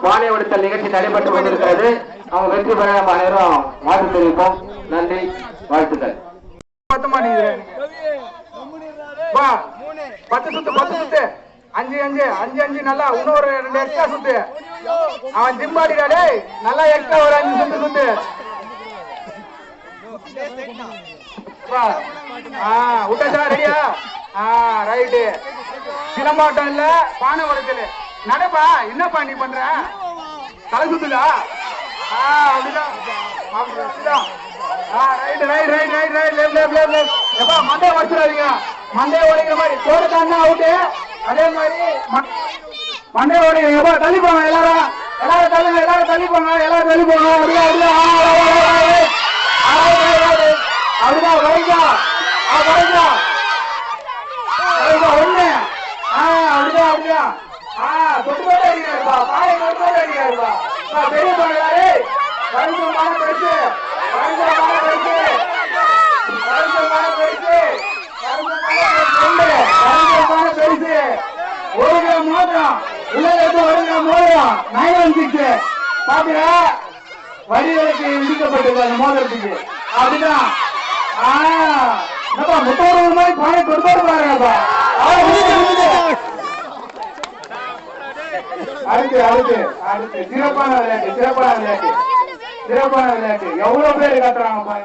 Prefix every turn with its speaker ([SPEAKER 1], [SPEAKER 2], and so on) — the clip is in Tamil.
[SPEAKER 1] பானை உடைத்தல் நிகழ்ச்சி நடைபெற்று கொண்டிருக்கிறது. அவங்க வெற்றி பெற நம்ம அனைவரும் வாழ்த்து தெரிவிப்போம். நன்றி, வாழ்த்துக்கள்.
[SPEAKER 2] 10 சுத்து 5 நல்லா இன்னொரு 2 எக்ஸ்ட்ரா சுத்து. அவன் ஜிம்பாடிடா நல்லா எக்ஸ்ட்ரா ஒரு 5 சுத்து விட்டா ரெடியா? ரைட்டு. சிலம்பாட்டம் இல்ல, பானை உடைச்சல். நடப்பா, என்னப்பா நீ பண்ற? தலை சுத்துதா? அப்படிதான். மண்டைய உடைச்சிடாதீங்க. மண்டைய உடைக்கிற மாதிரி தோட்டத்தாங்க அவுட்டு. அதே மாதிரி மண்டைய உடைக்கிறீங்க. தள்ளி போங்க எல்லாரும். எல்லாரும் தள்ளுங்க. எல்லாரும் தள்ளி போங்க. எல்லாரும் தள்ளி போங்க. அப்படிதான் வரைக்கா வரைக்கா ஒண்ணு. அப்படிதான் அப்படிதான். தொட்டு போட்டு அடிக்கிறாருப்பா. பாயை தொட்டு போட்டு அடிக்கிறாருப்பா. பெரிய பாடுறாரு. வருஷமான பெருசு. வருஷமான பெருசு. வருஷமான பெருசு. வருஷமான பெருசு. ஒரு கிராம் மோதிரம். உள்ள 1 கிராம் மோதிரம். 916 பாத்தீங்க. வரிகளுக்கு விதிக்கப்பட்டிருக்கு அந்த மோதிரத்துக்கு. அப்படிதான். முத்தோடு மாதிரி பானை கொடுத்து பாருங்கப்பா. அடுத்து சிறப்பான விளையாட்டு. எவ்வளவு பேர் காட்டுறாங்க.